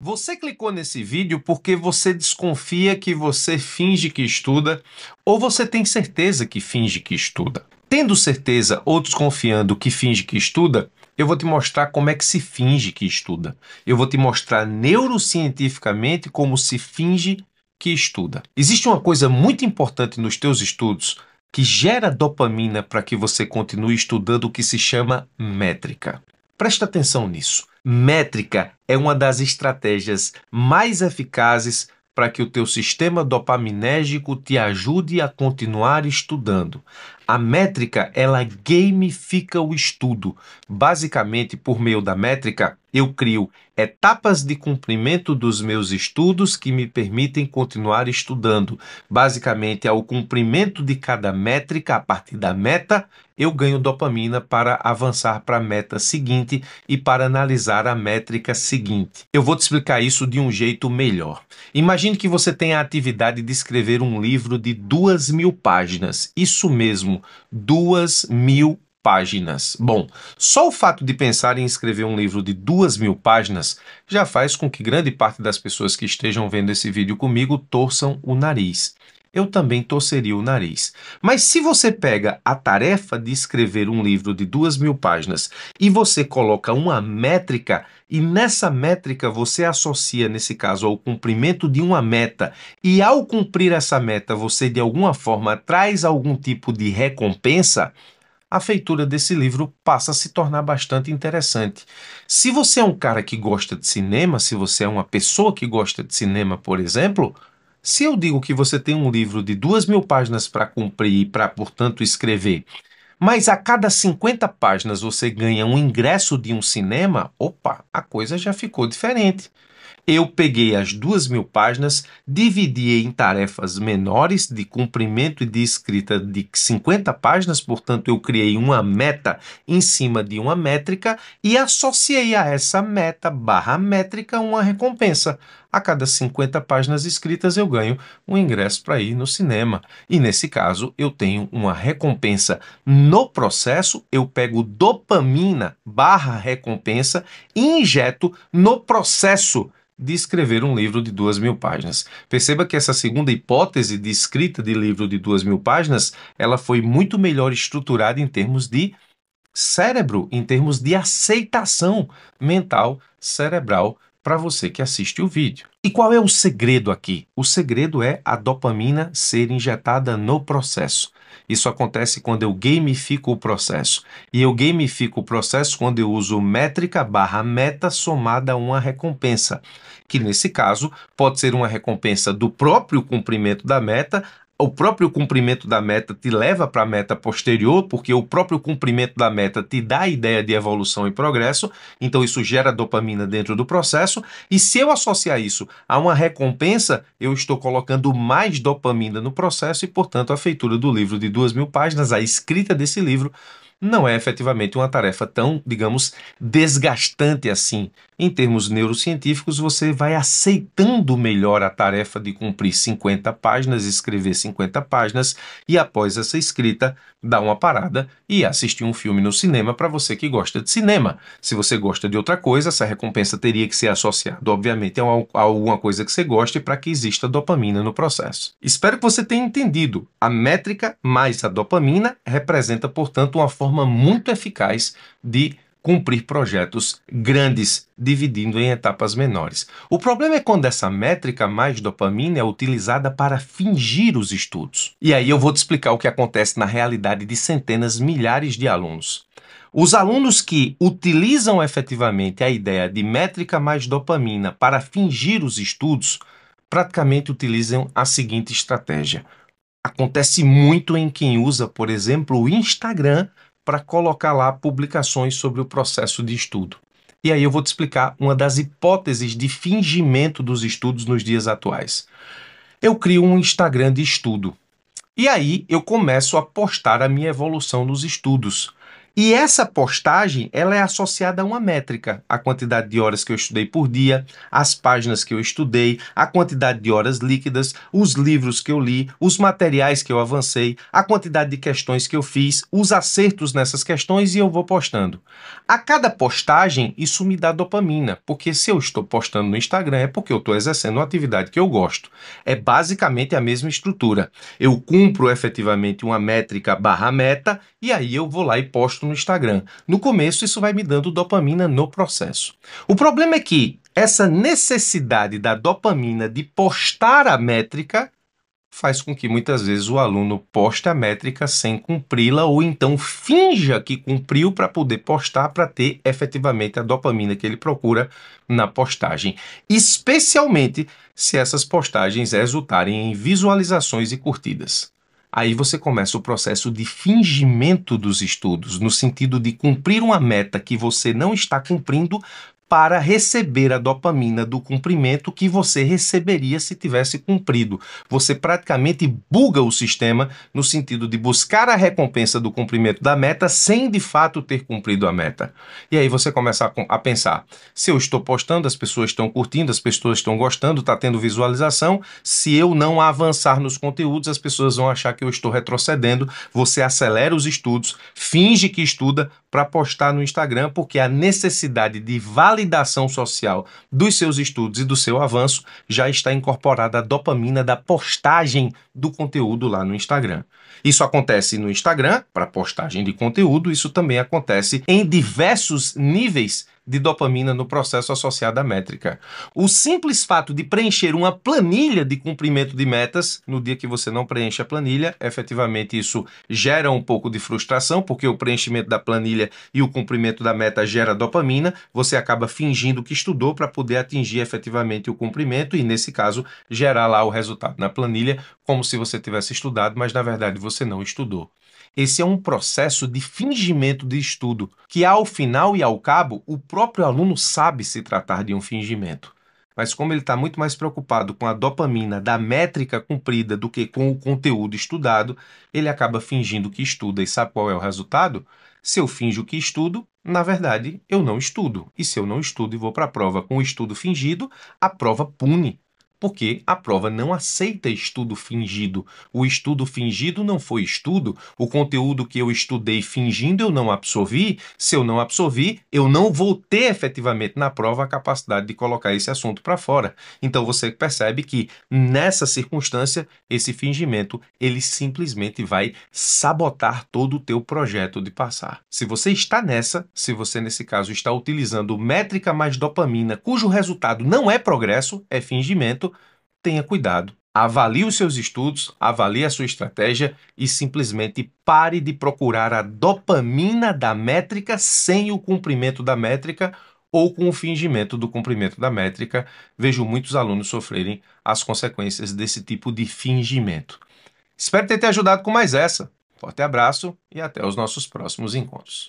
Você clicou nesse vídeo porque você desconfia que você finge que estuda ou você tem certeza que finge que estuda. Tendo certeza ou desconfiando que finge que estuda, eu vou te mostrar como é que se finge que estuda. Eu vou te mostrar neurocientificamente como se finge que estuda. Existe uma coisa muito importante nos teus estudos que gera dopamina para que você continue estudando, o que se chama métrica. Presta atenção nisso. Métrica é uma das estratégias mais eficazes para que o teu sistema dopaminérgico te ajude a continuar estudando. A métrica, ela gamifica o estudo. Basicamente, por meio da métrica, eu crio etapas de cumprimento dos meus estudos que me permitem continuar estudando. Basicamente, ao cumprimento de cada métrica, a partir da meta, eu ganho dopamina para avançar para a meta seguinte e para analisar a métrica seguinte. Eu vou te explicar isso de um jeito melhor. Imagine que você tem a atividade de escrever um livro de 2.000 páginas. Isso mesmo, 2.000 páginas. Bom, só o fato de pensar em escrever um livro de 2.000 páginas já faz com que grande parte das pessoas que estejam vendo esse vídeo comigo torçam o nariz. Eu também torceria o nariz. Mas se você pega a tarefa de escrever um livro de 2.000 páginas e você coloca uma métrica, e nessa métrica você associa, nesse caso, ao cumprimento de uma meta, e ao cumprir essa meta você de alguma forma traz algum tipo de recompensa, a feitura desse livro passa a se tornar bastante interessante. Se você é um cara que gosta de cinema, se você é uma pessoa que gosta de cinema, por exemplo, se eu digo que você tem um livro de 2.000 páginas para cumprir e para, portanto, escrever, mas a cada 50 páginas você ganha um ingresso de um cinema, opa, a coisa já ficou diferente. Eu peguei as 2.000 páginas, dividi em tarefas menores de cumprimento e de escrita de 50 páginas, portanto, eu criei uma meta em cima de uma métrica e associei a essa meta barra métrica uma recompensa. A cada 50 páginas escritas, eu ganho um ingresso para ir no cinema. E, nesse caso, eu tenho uma recompensa. No processo, eu pego dopamina barra recompensa e injeto no processo de escrever um livro de 2.000 páginas. Perceba que essa segunda hipótese de escrita de livro de 2.000 páginas, ela foi muito melhor estruturada em termos de cérebro, em termos de aceitação mental cerebral para você que assiste o vídeo. E qual é o segredo aqui? O segredo é a dopamina ser injetada no processo. Isso acontece quando eu gamifico o processo. E eu gamifico o processo quando eu uso métrica barra meta somada a uma recompensa, que nesse caso pode ser uma recompensa do próprio cumprimento da meta. O próprio cumprimento da meta te leva para a meta posterior, porque o próprio cumprimento da meta te dá a ideia de evolução e progresso, então isso gera dopamina dentro do processo, e se eu associar isso a uma recompensa, eu estou colocando mais dopamina no processo e, portanto, a feitura do livro de 2.000 páginas, a escrita desse livro, não é efetivamente uma tarefa tão, digamos, desgastante assim. Em termos neurocientíficos, você vai aceitando melhor a tarefa de cumprir 50 páginas, escrever 50 páginas e, após essa escrita, dar uma parada e assistir um filme no cinema para você que gosta de cinema. Se você gosta de outra coisa, essa recompensa teria que ser associada, obviamente, a alguma coisa que você goste para que exista dopamina no processo. Espero que você tenha entendido. A métrica mais a dopamina representa, portanto, uma forma muito eficaz de cumprir projetos grandes, dividindo em etapas menores. O problema é quando essa métrica mais dopamina é utilizada para fingir os estudos. E aí eu vou te explicar o que acontece na realidade de centenas, milhares de alunos. Os alunos que utilizam efetivamente a ideia de métrica mais dopamina para fingir os estudos, praticamente utilizam a seguinte estratégia. Acontece muito em quem usa, por exemplo, o Instagram para colocar lá publicações sobre o processo de estudo. E aí eu vou te explicar uma das hipóteses de fingimento dos estudos nos dias atuais. Eu crio um Instagram de estudo. E aí eu começo a postar a minha evolução nos estudos. E essa postagem, ela é associada a uma métrica, a quantidade de horas que eu estudei por dia, as páginas que eu estudei, a quantidade de horas líquidas, os livros que eu li, os materiais que eu avancei, a quantidade de questões que eu fiz, os acertos nessas questões e eu vou postando. A cada postagem, isso me dá dopamina, porque se eu estou postando no Instagram é porque eu estou exercendo uma atividade que eu gosto. É basicamente a mesma estrutura. Eu cumpro efetivamente uma métrica barra meta e aí eu vou lá e posto no Instagram. No começo, isso vai me dando dopamina no processo. O problema é que essa necessidade da dopamina de postar a métrica faz com que muitas vezes o aluno poste a métrica sem cumpri-la ou então finja que cumpriu para poder postar para ter efetivamente a dopamina que ele procura na postagem, especialmente se essas postagens resultarem em visualizações e curtidas. Aí você começa o processo de fingimento dos estudos, no sentido de cumprir uma meta que você não está cumprindo para receber a dopamina do cumprimento que você receberia se tivesse cumprido. Você praticamente buga o sistema no sentido de buscar a recompensa do cumprimento da meta sem de fato ter cumprido a meta. E aí você começa a pensar, se eu estou postando, as pessoas estão curtindo, as pessoas estão gostando, está tendo visualização, se eu não avançar nos conteúdos, as pessoas vão achar que eu estou retrocedendo, você acelera os estudos, finge que estuda para postar no Instagram, porque a necessidade de validação social dos seus estudos e do seu avanço já está incorporada a dopamina da postagem do conteúdo lá no Instagram. Isso acontece no Instagram, para postagem de conteúdo, isso também acontece em diversos níveis de dopamina no processo associado à métrica. O simples fato de preencher uma planilha de cumprimento de metas, no dia que você não preenche a planilha, efetivamente isso gera um pouco de frustração, porque o preenchimento da planilha e o cumprimento da meta gera dopamina, você acaba fingindo que estudou para poder atingir efetivamente o cumprimento e, nesse caso, gerar lá o resultado na planilha, como se você tivesse estudado, mas na verdade você não estudou. Esse é um processo de fingimento de estudo, que ao final e ao cabo, o próprio aluno sabe se tratar de um fingimento. Mas como ele está muito mais preocupado com a dopamina da métrica cumprida do que com o conteúdo estudado, ele acaba fingindo que estuda. E sabe qual é o resultado? Se eu finjo que estudo, na verdade, eu não estudo. E se eu não estudo e vou para a prova com o estudo fingido, a prova pune. Porque a prova não aceita estudo fingido. O estudo fingido não foi estudo. O conteúdo que eu estudei fingindo eu não absorvi. Se eu não absorvi, eu não vou ter efetivamente na prova a capacidade de colocar esse assunto para fora. Então você percebe que nessa circunstância, esse fingimento, ele simplesmente vai sabotar todo o teu projeto de passar. Se você está nessa, se você nesse caso está utilizando métrica mais dopamina, cujo resultado não é progresso, é fingimento, tenha cuidado. Avalie os seus estudos, avalie a sua estratégia e simplesmente pare de procurar a dopamina da métrica sem o cumprimento da métrica ou com o fingimento do cumprimento da métrica. Vejo muitos alunos sofrerem as consequências desse tipo de fingimento. Espero ter te ajudado com mais essa. Forte abraço e até os nossos próximos encontros.